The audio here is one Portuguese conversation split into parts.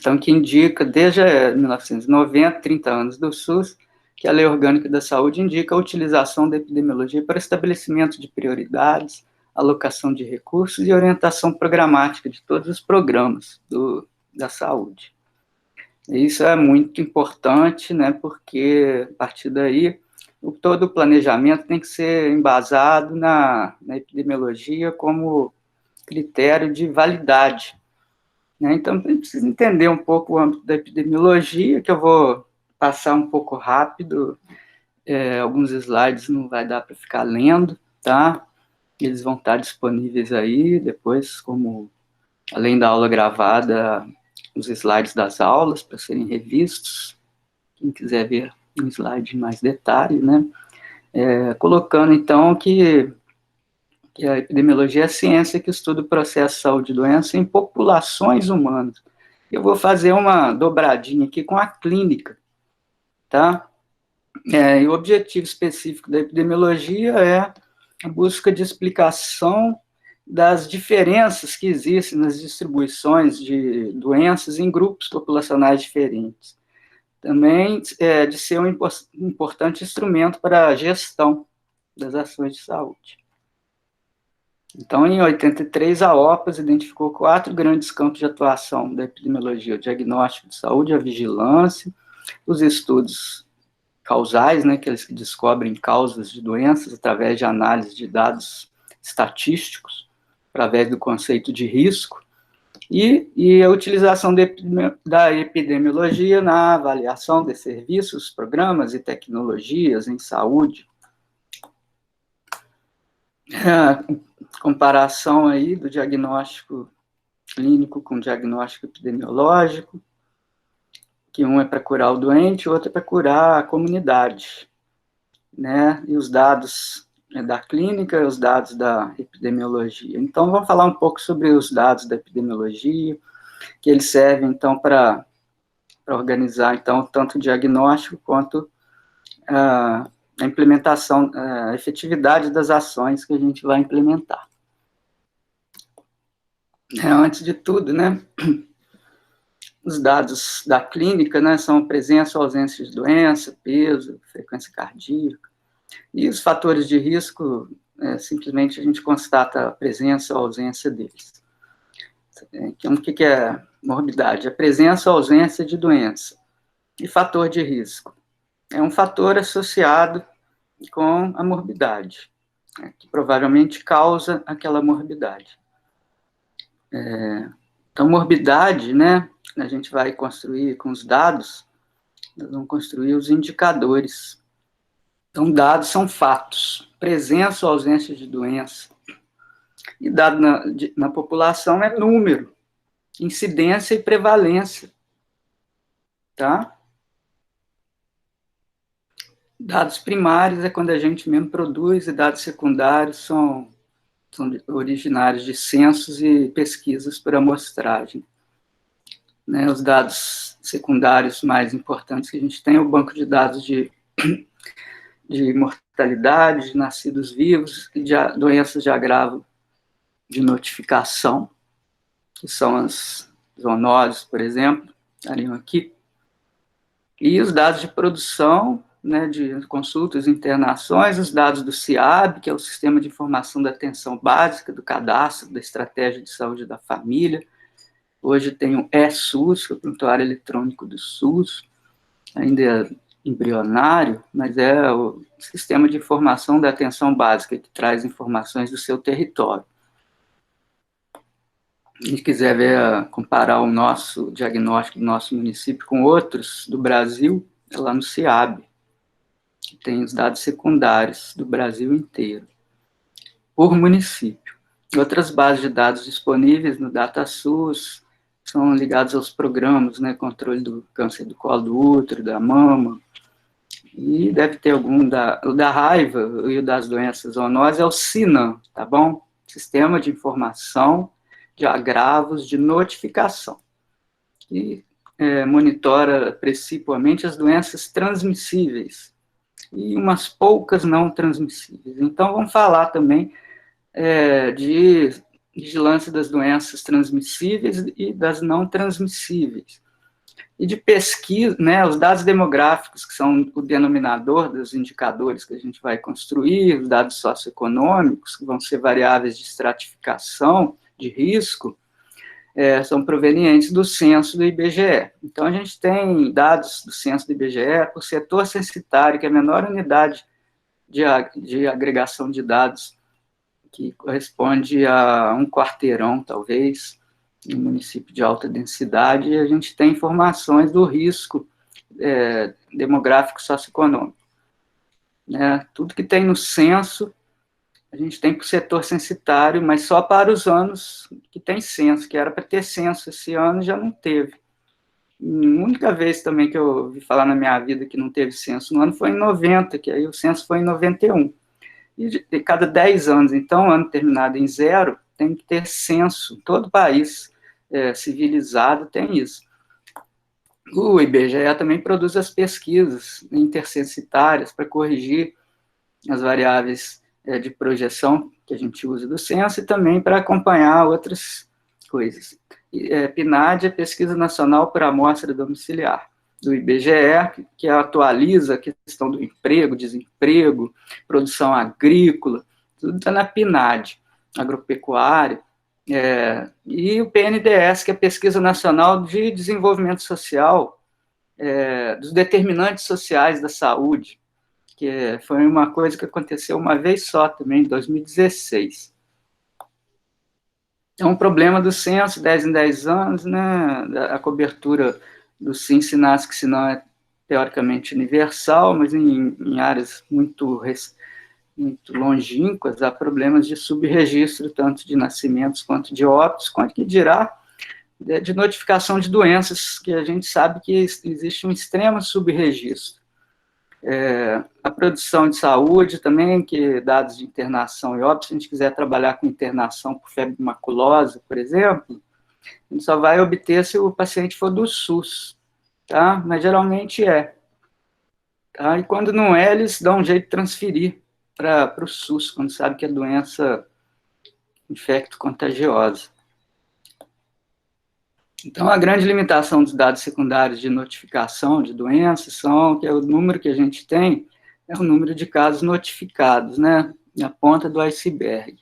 Então, que indica, desde 1990, 30 anos do SUS, que a Lei Orgânica da Saúde indica a utilização da epidemiologia para estabelecimento de prioridades, alocação de recursos e orientação programática de todos os programas da saúde. E isso é muito importante, né, porque, a partir daí, todo o planejamento tem que ser embasado na epidemiologia como critério de validade. Né? Então, a gente precisa entender um pouco o âmbito da epidemiologia, que eu vou passar um pouco rápido, alguns slides não vai dar para ficar lendo, tá? Eles vão estar disponíveis aí, depois, como, além da aula gravada, os slides das aulas, para serem revistos, quem quiser ver um slide em mais detalhe, né? Colocando, então, que a epidemiologia é a ciência que estuda o processo de saúde e doença em populações humanas. Eu vou fazer uma dobradinha aqui com a clínica, tá? E o objetivo específico da epidemiologia é a busca de explicação das diferenças que existem nas distribuições de doenças em grupos populacionais diferentes. Também de ser um importante instrumento para a gestão das ações de saúde. Então, em 83, a OPAS identificou 4 grandes campos de atuação da epidemiologia: o diagnóstico de saúde, a vigilância, os estudos causais, né, aqueles que descobrem causas de doenças através de análise de dados estatísticos, através do conceito de risco, e a utilização da epidemiologia na avaliação de serviços, programas e tecnologias em saúde. Comparação aí do diagnóstico clínico com o diagnóstico epidemiológico, que um é para curar o doente, o outro é para curar a comunidade, né? E os dados da clínica, os dados da epidemiologia. Então, vamos falar um pouco sobre os dados da epidemiologia, que eles servem, então, para organizar, então, tanto o diagnóstico quanto a implementação, a efetividade das ações que a gente vai implementar. Antes de tudo, né, os dados da clínica, né, são presença ou ausência de doença, peso, frequência cardíaca, e os fatores de risco, simplesmente a gente constata a presença ou ausência deles. Então, o que é morbidade? A presença ou ausência de doença. E fator de risco? É um fator associado com a morbidade, né, que provavelmente causa aquela morbidade. Então, morbidade, né, a gente vai construir com os dados, nós vamos construir os indicadores. Então, dados são fatos, presença ou ausência de doença. E dado na população é número, incidência e prevalência. Tá? Dados primários é quando a gente mesmo produz, e dados secundários são originários de censos e pesquisas por amostragem. Né, os dados secundários mais importantes que a gente tem é o banco de dados de mortalidade, de nascidos vivos e de doenças de agravo de notificação, que são as zoonoses, por exemplo, estariam aqui. E os dados de produção, né, de consultas e internações, os dados do CIAB, que é o Sistema de Informação da Atenção Básica, do Cadastro da Estratégia de Saúde da Família. Hoje tem o eSUS, que é o Prontuário Eletrônico do SUS, ainda é embrionário, mas é o Sistema de Informação da Atenção Básica, que traz informações do seu território. Se quiser ver, comparar o nosso diagnóstico do nosso município com outros do Brasil, é lá no CIAB, que tem os dados secundários do Brasil inteiro, por município. Outras bases de dados disponíveis no DataSUS são ligados aos programas, né, controle do câncer do colo do útero, da mama, e deve ter algum o da raiva e o das doenças zoonoses é o SINAM, tá bom? Sistema de Informação de Agravos de Notificação, que monitora principalmente as doenças transmissíveis e umas poucas não transmissíveis. Então, vamos falar também de vigilância das doenças transmissíveis e das não transmissíveis. E de pesquisa, né, os dados demográficos, que são o denominador dos indicadores que a gente vai construir, os dados socioeconômicos, que vão ser variáveis de estratificação, de risco, são provenientes do censo do IBGE. Então, a gente tem dados do censo do IBGE por setor censitário, que é a menor unidade de agregação de dados, que corresponde a um quarteirão, talvez, no município de alta densidade, e a gente tem informações do risco demográfico socioeconômico. Né? Tudo que tem no censo, a gente tem para o setor censitário, mas só para os anos que tem censo, que era para ter censo esse ano, já não teve. A única vez também que eu ouvi falar na minha vida que não teve censo no ano foi em 90, que aí o censo foi em 91. E de cada 10 anos, então, ano terminado em 0, tem que ter censo. Todo país civilizado tem isso. O IBGE também produz as pesquisas intercensitárias para corrigir as variáveis de projeção que a gente usa do censo e também para acompanhar outras coisas. PNAD é Pesquisa Nacional por Amostra Domiciliar, do IBGE, que atualiza a questão do emprego, desemprego, produção agrícola, tudo está na PNAD, agropecuária, e o PNDES, que é a Pesquisa Nacional de Desenvolvimento Social, dos determinantes sociais da saúde, que foi uma coisa que aconteceu uma vez só também, em 2016. É um problema do censo, 10 em 10 anos, né? A cobertura do SIN-SINASC, se não é teoricamente universal, mas em áreas muito longínquas, há problemas de subregistro, tanto de nascimentos quanto de óbitos, quanto que dirá de notificação de doenças, que a gente sabe que existe um extremo subregistro. A produção de saúde também, que dados de internação e óbito, se a gente quiser trabalhar com internação por febre maculosa, por exemplo, a gente só vai obter se o paciente for do SUS, tá? Mas geralmente tá? E quando não é, eles dão um jeito de transferir para o SUS, quando sabe que é doença infecto-contagiosa. Então, a grande limitação dos dados secundários de notificação de doenças são que o número que a gente tem é o número de casos notificados, né, na ponta do iceberg.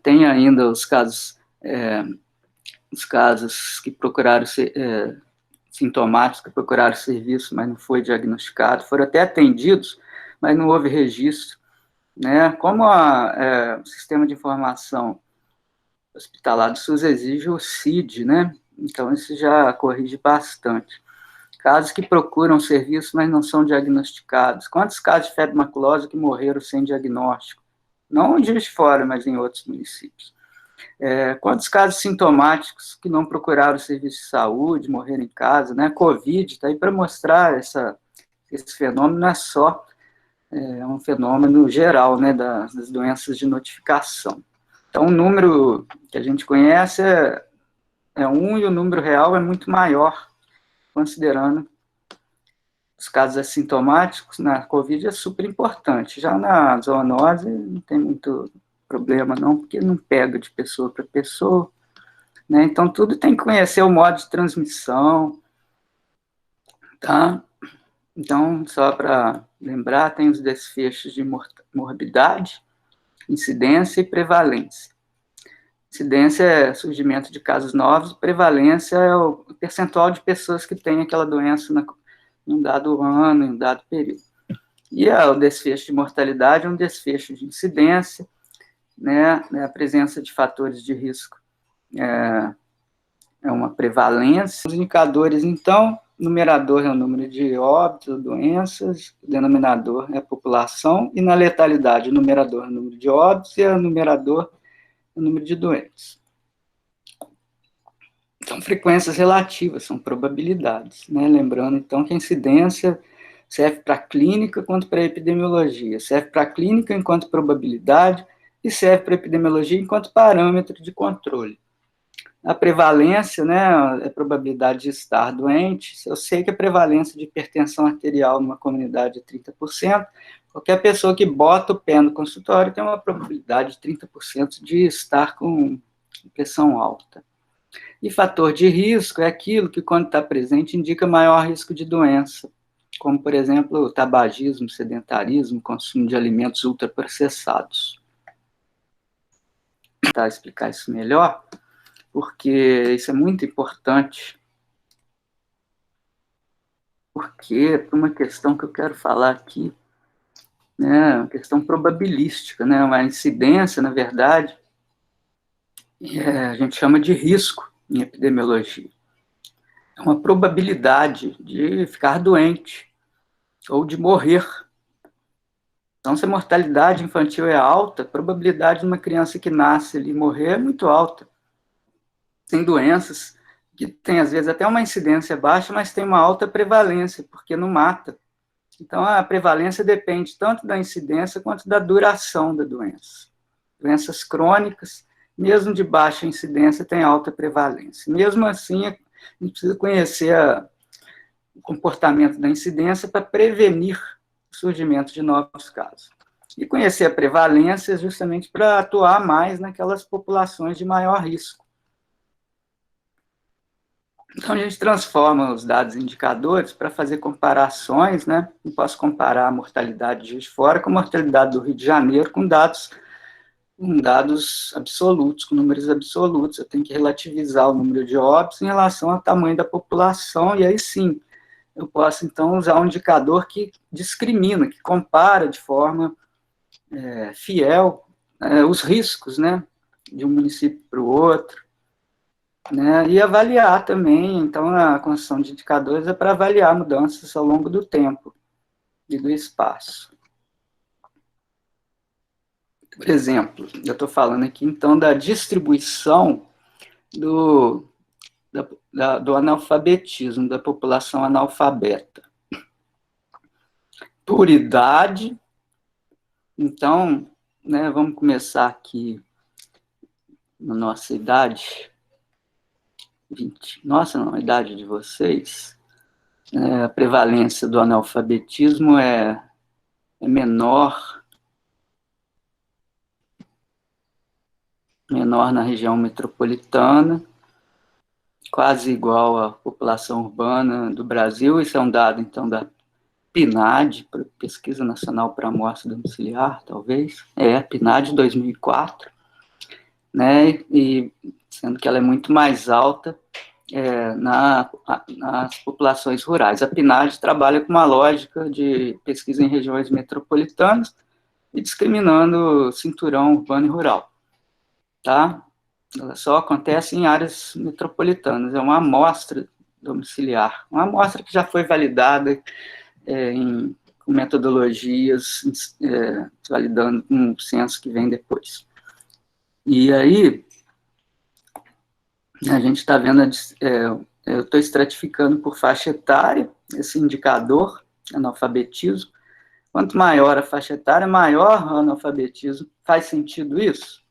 Tem ainda os casos que procuraram sintomáticos, que procuraram serviço, mas não foi diagnosticado, foram até atendidos, mas não houve registro, né? Como o sistema de informação hospitalar do SUS exige o CID, né? Então, isso já corrige bastante. Casos que procuram serviço, mas não são diagnosticados. Quantos casos de febre maculosa que morreram sem diagnóstico? Não em Juiz de Fora, mas em outros municípios. Quantos casos sintomáticos que não procuraram serviço de saúde, morreram em casa, né? Covid, está aí para mostrar esse fenômeno, não é só um fenômeno geral, né, das doenças de notificação. Então, o número que a gente conhece é 1 e o número real é muito maior, considerando os casos assintomáticos. Na Covid é super importante. Já na zoonose não tem muito problema, não, porque não pega de pessoa para pessoa, né? Então, tudo tem que conhecer o modo de transmissão, tá? Então, só para lembrar, tem os desfechos de morbidade, incidência e prevalência. Incidência é surgimento de casos novos, prevalência é o percentual de pessoas que têm aquela doença em um dado ano, em um dado período. E o desfecho de mortalidade é um desfecho de incidência, né, a presença de fatores de risco é uma prevalência. Os indicadores, então, o numerador é o número de óbitos, doenças, o denominador é a população, e na letalidade, o numerador é o número de óbitos e o numerador é o número de doentes. Então, frequências relativas, são probabilidades, né? Lembrando, então, que a incidência serve para a clínica quanto para a epidemiologia, serve para a clínica enquanto probabilidade e serve para a epidemiologia enquanto parâmetro de controle. A prevalência, né, a probabilidade de estar doente, eu sei que a prevalência de hipertensão arterial numa comunidade é 30%, qualquer pessoa que bota o pé no consultório tem uma probabilidade de 30% de estar com pressão alta. E fator de risco é aquilo que, quando está presente, indica maior risco de doença, como, por exemplo, o tabagismo, sedentarismo, consumo de alimentos ultraprocessados. Vou tentar explicar isso melhor, porque isso é muito importante, porque, por uma questão que eu quero falar aqui, né, uma questão probabilística, né, uma incidência, na verdade, a gente chama de risco em epidemiologia. É uma probabilidade de ficar doente ou de morrer. Então, se a mortalidade infantil é alta, a probabilidade de uma criança que nasce ali morrer é muito alta. Tem doenças que tem, às vezes, até uma incidência baixa, mas tem uma alta prevalência, porque não mata. Então, a prevalência depende tanto da incidência quanto da duração da doença. Doenças crônicas, mesmo de baixa incidência, têm alta prevalência. Mesmo assim, a gente precisa conhecer o comportamento da incidência para prevenir o surgimento de novos casos. E conhecer a prevalência justamente para atuar mais naquelas populações de maior risco. Então, a gente transforma os dados indicadores para fazer comparações, né? Não posso comparar a mortalidade de Juiz de Fora com a mortalidade do Rio de Janeiro com dados absolutos, com números absolutos. Eu tenho que relativizar o número de óbitos em relação ao tamanho da população, e aí sim, eu posso, então, usar um indicador que discrimina, que compara de forma fiel os riscos, né? De um município para o outro. Né, e avaliar também, então, a construção de indicadores é para avaliar mudanças ao longo do tempo e do espaço. Por exemplo, eu estou falando aqui, então, da distribuição do analfabetismo, da população analfabeta. Por idade, então, né, vamos começar aqui na nossa idade, 20, nossa, não, a idade de vocês, a prevalência do analfabetismo é menor na região metropolitana, quase igual à população urbana do Brasil. Isso é um dado, então, da PNAD, Pesquisa Nacional para a Amostra Domiciliar, talvez. PNAD 2004, né? E sendo que ela é muito mais alta nas populações rurais. A PNAD trabalha com uma lógica de pesquisa em regiões metropolitanas e discriminando cinturão urbano e rural, tá? Ela só acontece em áreas metropolitanas, é uma amostra domiciliar, uma amostra que já foi validada com metodologias, validando um censo que vem depois. E aí, a gente está vendo, eu estou estratificando por faixa etária, esse indicador, analfabetismo. Quanto maior a faixa etária, maior o analfabetismo. Faz sentido isso?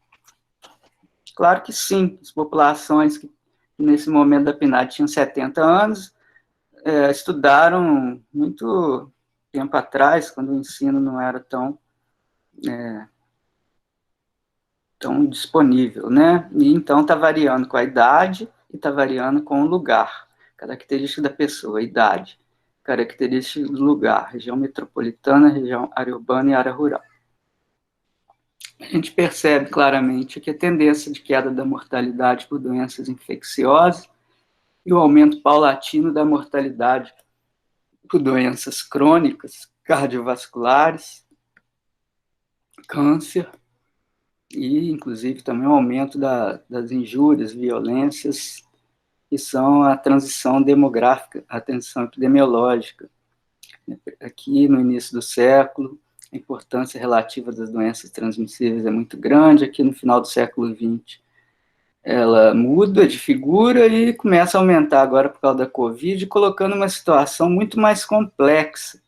Claro que sim. As populações que, nesse momento da PNAD, tinham 70 anos, estudaram muito tempo atrás, quando o ensino não era tão disponível, né? E então está variando com a idade e está variando com o lugar, característica da pessoa, idade, característica do lugar, região metropolitana, região área urbana e área rural. A gente percebe claramente que a tendência de queda da mortalidade por doenças infecciosas e o aumento paulatino da mortalidade por doenças crônicas, cardiovasculares, câncer, e, inclusive, também o aumento das injúrias, violências, que são a transição demográfica, a transição epidemiológica. Aqui, no início do século, a importância relativa das doenças transmissíveis é muito grande. Aqui, no final do século XX, ela muda de figura e começa a aumentar agora por causa da Covid, colocando uma situação muito mais complexa